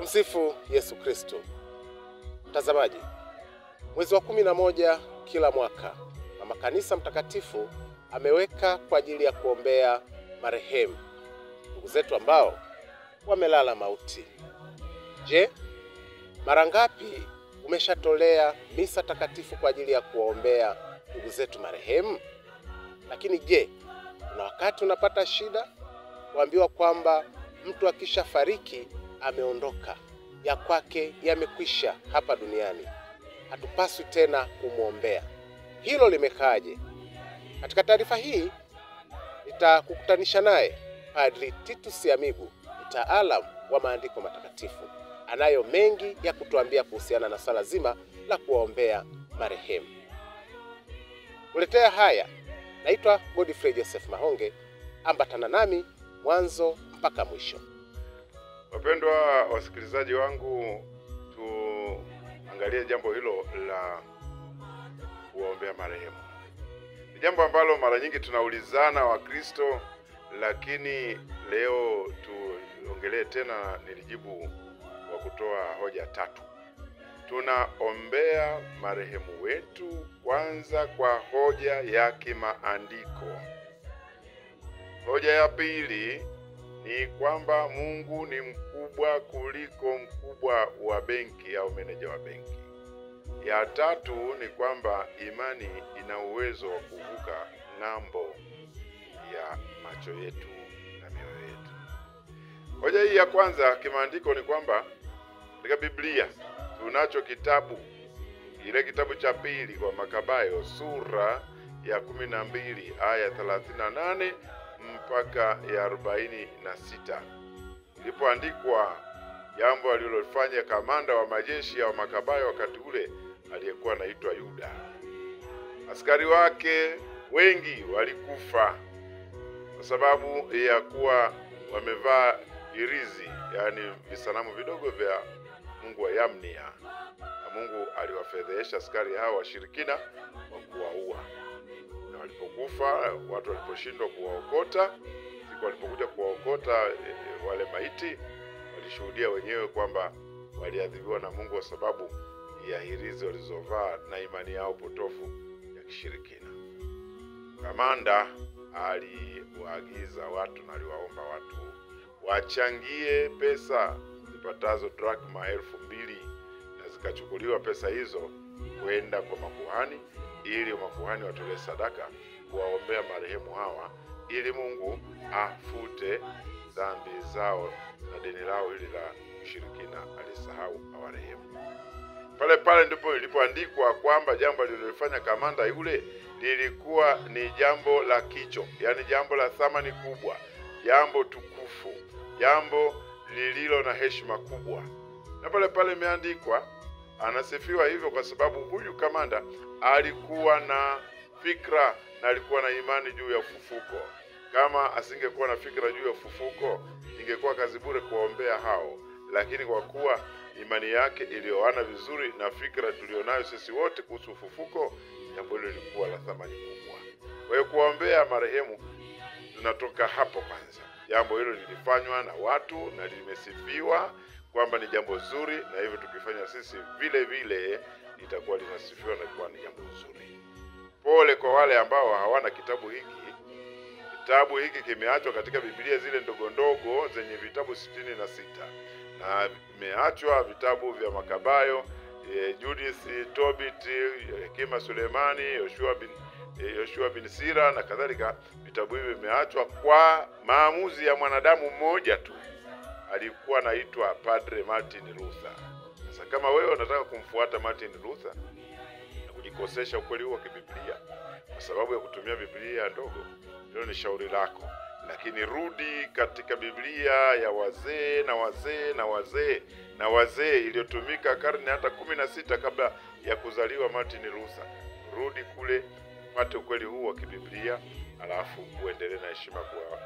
Tumsifu Yesu Kristo. Mtazamaji, mwezi wa 11 kila mwaka Mama Kanisa Mtakatifu ameweka kwa ajili ya kuombea marehemu, ndugu zetu ambao wamelala mauti. Je, mara ngapi umeshatolea misa takatifu kwa ajili ya kuombea ndugu zetu marehemu? Lakini je, kuna wakati unapata shida kuambiwa kwamba mtu akishafariki ameondoka, ya kwake yamekwisha hapa duniani, hatupaswi tena kumwombea? Hilo limekaaje? Katika taarifa hii nitakukutanisha naye Padri Titus Yamigu, mtaalamu wa maandiko matakatifu, anayo mengi ya kutuambia kuhusiana na swala zima la kuwaombea marehemu. Kuletea haya, naitwa Godfrey Joseph Mahonge. Ambatana nami mwanzo mpaka mwisho. Wapendwa wasikilizaji wangu, tuangalie jambo hilo la kuombea marehemu. Ni jambo ambalo mara nyingi tunaulizana Wakristo, lakini leo tuongelee tena, nilijibu kwa kutoa hoja tatu. Tunaombea marehemu wetu kwanza kwa hoja ya kimaandiko. Hoja ya pili ni kwamba Mungu ni mkubwa kuliko mkubwa wa benki au meneja wa benki. Ya tatu ni kwamba imani ina uwezo wa kuvuka ng'ambo ya macho yetu na mioyo yetu. Hoja hii ya kwanza kimaandiko ni kwamba katika Biblia tunacho kitabu, ile kitabu cha pili kwa Makabayo, sura ya 12 aya 38 mpaka ya 46, ilipoandikwa jambo alilofanya kamanda wa majeshi ya Makabayo wakati ule aliyekuwa anaitwa Yuda. Askari wake wengi walikufa kwa sababu ya kuwa wamevaa hirizi, yani visanamu vidogo vya mungu wa Yamnia, na Mungu aliwafedhesha askari hao washirikina kwa kuwaua. Na walipokufa, watu waliposhindwa kuwaokota, siku walipokuja kuwaokota wale maiti, walishuhudia wenyewe kwamba waliadhibiwa na Mungu kwa sababu ya hirizi walizovaa na imani yao potofu ya kishirikina. Kamanda aliwaagiza watu na aliwaomba watu wachangie pesa zipatazo drakma 2,000, na zikachukuliwa pesa hizo kwenda kwa makuhani ili makuhani watolee sadaka kuwaombea marehemu hawa, ili Mungu afute dhambi zao na deni lao hili la ushirikina alisahau awarehemu. Pale pale ndipo ilipoandikwa kwamba jambo alilofanya kamanda yule lilikuwa ni jambo la kicho, yani jambo la thamani kubwa, jambo tukufu, jambo lililo na heshima kubwa. Na pale pale imeandikwa, anasifiwa hivyo kwa sababu huyu kamanda alikuwa na fikra na alikuwa na imani juu ya ufufuko. Kama asingekuwa na fikra juu ya ufufuko, ingekuwa kazi bure kuwaombea hao. Lakini kwa kuwa imani yake ilioana vizuri na fikra tulionayo sisi wote kuhusu ufufuko, jambo hilo lilikuwa la thamani kubwa. Kwa hiyo kuwaombea marehemu tunatoka hapo kwanza. Jambo hilo lilifanywa na watu na limesifiwa kwamba ni jambo zuri, na hivyo tukifanya sisi vile vile litakuwa linasifiwa na kuwa ni jambo zuri. Pole kwa wale ambao hawana kitabu hiki. Kitabu hiki kimeachwa katika Biblia zile ndogo ndogo zenye vitabu 66, na vimeachwa vitabu vya Makabayo, Judith, Tobit, Hekima Sulemani, Yoshua bin Sira na kadhalika. Vitabu hivi vimeachwa kwa maamuzi ya mwanadamu mmoja tu, alikuwa anaitwa Padre Martin Luther. Sasa kama wewe unataka kumfuata Martin Luther na kujikosesha ukweli huo kibiblia kwa sababu ya kutumia Biblia ndogo, hilo ni shauri lako. Lakini rudi katika Biblia ya wazee na wazee na wazee na wazee iliyotumika karne hata 16 kabla ya kuzaliwa Martin Luther. Rudi kule, pate ukweli huu wa kibiblia, alafu uendelee na heshima kwa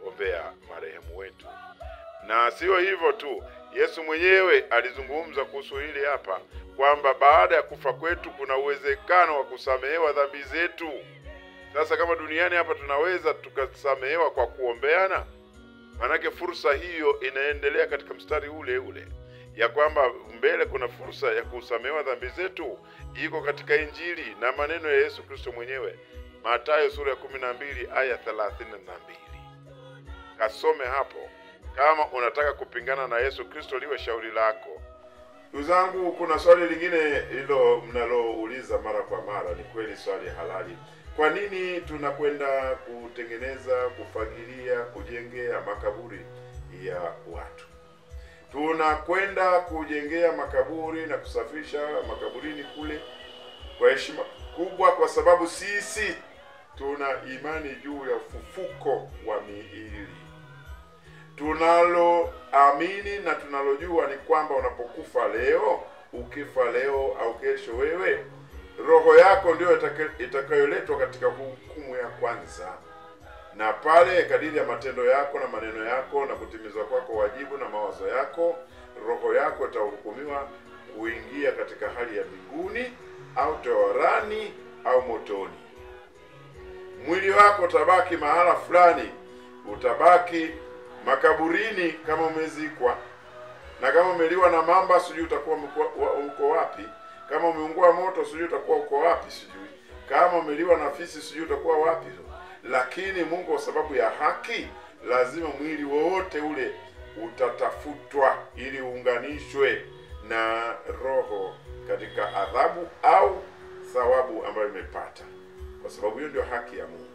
ombea marehemu wetu. Na sio hivyo tu, Yesu mwenyewe alizungumza kuhusu hili hapa kwamba baada ya kufa kwetu kuna uwezekano wa kusamehewa dhambi zetu. Sasa kama duniani hapa tunaweza tukasamehewa kwa kuombeana, Manake fursa hiyo inaendelea katika mstari ule ule, ya kwamba mbele kuna fursa ya kusamehewa dhambi zetu, iko katika Injili na maneno ya Yesu Kristo mwenyewe. Mathayo sura ya 12 aya 32. Kasome hapo kama unataka kupingana na Yesu Kristo, liwe shauri lako. Ndugu zangu, kuna swali lingine hilo mnalouliza mara kwa mara. Ni kweli swali halali. Kwa nini tunakwenda kutengeneza, kufagilia, kujengea makaburi ya watu? Tunakwenda kujengea makaburi na kusafisha makaburini kule kwa heshima kubwa, kwa sababu sisi tuna imani juu ya ufufuko wa miili. Tunaloamini na tunalojua ni kwamba unapokufa leo, ukifa leo au kesho, wewe roho yako ndio itakayoletwa katika hukumu ya kwanza, na pale kadiri ya matendo yako na maneno yako na kutimizwa kwako wajibu na mawazo yako, roho yako itahukumiwa kuingia katika hali ya mbinguni au toharani au motoni. Mwili wako utabaki mahala fulani, utabaki makaburini kama umezikwa, na kama umeliwa na mamba sijui utakuwa uko wapi, kama umeungua moto sijui utakuwa uko wapi, sijui kama umeliwa na fisi sijui utakuwa wapi. Lakini Mungu kwa sababu ya haki, lazima mwili wote ule utatafutwa ili uunganishwe na roho katika adhabu au thawabu ambayo imepata, kwa sababu hiyo ndio haki ya Mungu.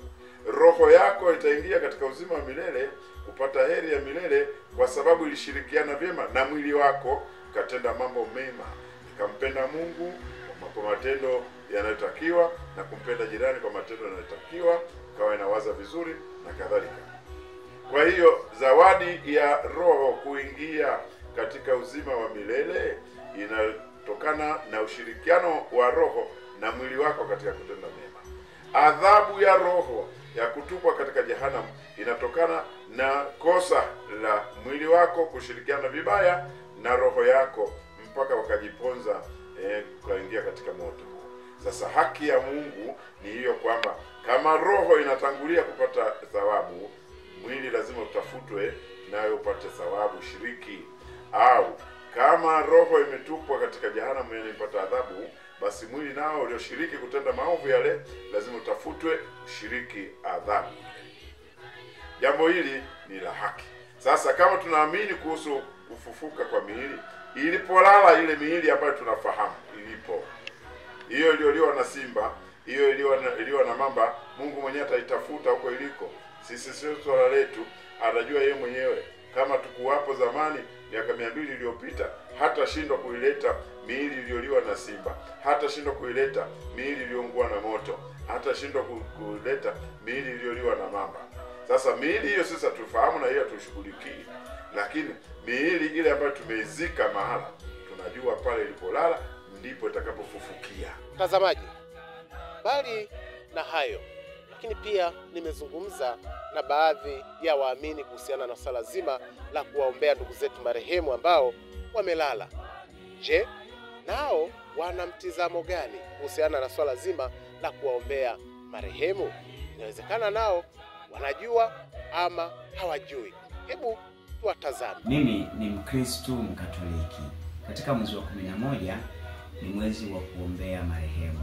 Roho yako itaingia katika uzima wa milele, kupata heri ya milele, kwa sababu ilishirikiana vyema na mwili wako, katenda mambo mema, ikampenda Mungu kwa matendo yanayotakiwa na kumpenda jirani kwa matendo yanayotakiwa, kawa inawaza vizuri na kadhalika. Kwa hiyo zawadi ya roho kuingia katika uzima wa milele inatokana na ushirikiano wa roho na mwili wako katika kutenda mema. Adhabu ya roho ya kutupwa katika jehanamu inatokana na kosa la mwili wako kushirikiana vibaya na roho yako mpaka wakajiponza kuingia katika moto. Sasa haki ya Mungu ni hiyo, kwamba kama roho inatangulia kupata thawabu, mwili lazima utafutwe nayo upate thawabu, shiriki. Au kama roho imetupwa katika jehanamu yenye ipata adhabu, basi mwili nao ulioshiriki kutenda maovu yale lazima utafutwe, ushiriki adhabu. Jambo hili ni la haki. Sasa kama tunaamini kuhusu kufufuka kwa miili, ilipolala ile miili ambayo tunafahamu ilipo, hiyo iliyoliwa na simba, hiyo iliwa na mamba, Mungu mwenyewe ataitafuta huko iliko. Sisi sio swala letu, anajua yeye mwenyewe. Kama tukuwapo zamani miaka 200 iliyopita, hata shindwa kuileta miili iliyoliwa na simba, hata shindwa kuileta miili iliyoungua na moto, hata shindwa kuleta miili iliyoliwa na mamba. Sasa miili hiyo sasa tufahamu na hiyo tushughulikie, lakini miili ile ambayo tumeizika mahala, tunajua pale ilipolala ndipo itakapofufukia. Mtazamaji, bali na hayo, lakini pia nimezungumza na baadhi ya waamini kuhusiana na swala zima la kuwaombea ndugu zetu marehemu ambao wamelala. Je, nao wana mtizamo gani kuhusiana na swala zima la kuwaombea marehemu? Inawezekana nao wanajua ama hawajui. Hebu tuwatazame. Mimi ni Mkristo Mkatoliki. Katika mwezi wa 11 ni mwezi wa kuombea marehemu.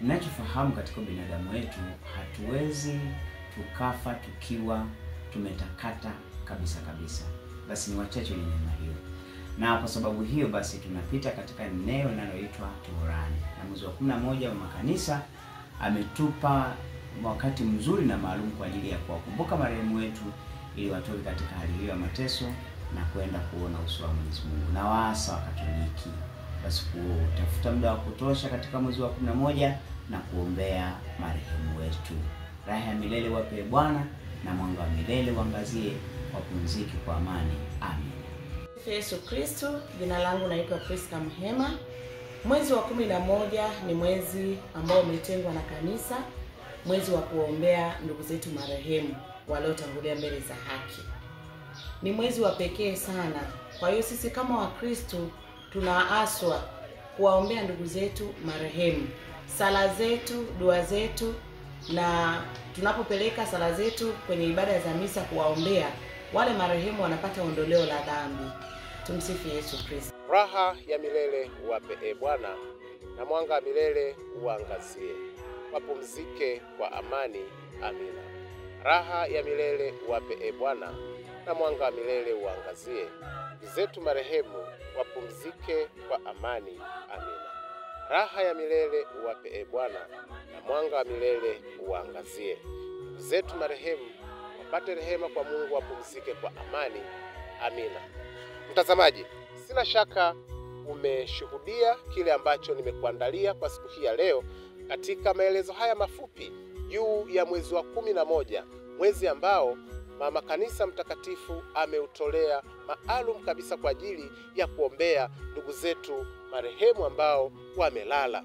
Ninachofahamu katika binadamu wetu, hatuwezi tukafa tukiwa tumetakata kabisa kabisa. Basi ni wachache wenye neema hiyo. Na kwa sababu hiyo basi tunapita katika eneo linaloitwa toharani. Na mwezi wa 11 wa makanisa ametupa wakati mzuri na maalum kwa ajili ya kuwakumbuka marehemu wetu, ili watoke katika hali hiyo ya mateso na kwenda kuona uso wa Mwenyezi Mungu. Na waasa wa Katoliki basi kutafuta muda wa kutosha katika mwezi wa 11 na kuombea marehemu wetu. Raha ya milele wape Bwana, na mwanga wa milele uangazie, wapumzike kwa amani. Amen. Yesu Kristo. Jina langu naitwa Priska Mhema. Mwezi wa 11 ni mwezi ambao umetengwa na kanisa, mwezi wa kuombea ndugu zetu marehemu waliotangulia mbele za haki. Ni mwezi wa pekee sana. Kwa hiyo sisi kama Wakristo tunaaswa kuwaombea ndugu zetu marehemu. Sala zetu, dua zetu, na tunapopeleka sala zetu kwenye ibada za misa kuwaombea, wale marehemu wanapata ondoleo la dhambi. Tumsifu Yesu Kristo. Raha ya milele uwape e Bwana, na mwanga wa milele uangazie. Wapumzike kwa amani. Amina. Raha ya milele uwape e Bwana, na mwanga wa milele uangazie. Ndugu zetu marehemu wapumzike kwa amani. Amina. Raha ya milele uwape e Bwana, na mwanga wa milele uangazie. Ndugu zetu marehemu wapate rehema kwa Mungu, wapumzike kwa amani. Amina. Mtazamaji, sina shaka umeshuhudia kile ambacho nimekuandalia kwa siku hii ya leo katika maelezo haya mafupi juu ya mwezi wa 11, mwezi ambao Mama Kanisa Mtakatifu ameutolea maalum kabisa kwa ajili ya kuombea ndugu zetu marehemu ambao wamelala.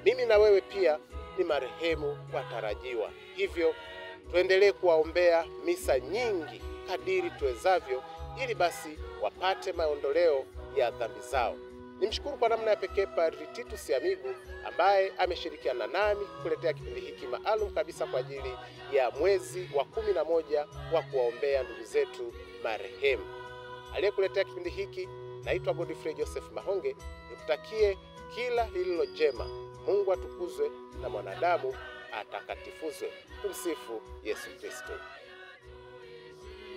Mimi na wewe pia ni marehemu watarajiwa, hivyo tuendelee kuwaombea misa nyingi kadiri tuwezavyo, ili basi wapate maondoleo ya dhambi zao. Nimshukuru kwa namna ya pekee Padri Titus Amigu ambaye ameshirikiana nami kuletea kipindi hiki maalum kabisa kwa ajili ya mwezi wa 11 wa kuwaombea ndugu zetu marehemu. Aliyekuletea kipindi hiki naitwa Godfrey Joseph Mahonge. Nikutakie kila lililo jema. Mungu atukuzwe na mwanadamu atakatifuzwe. Tumsifu Yesu Kristo.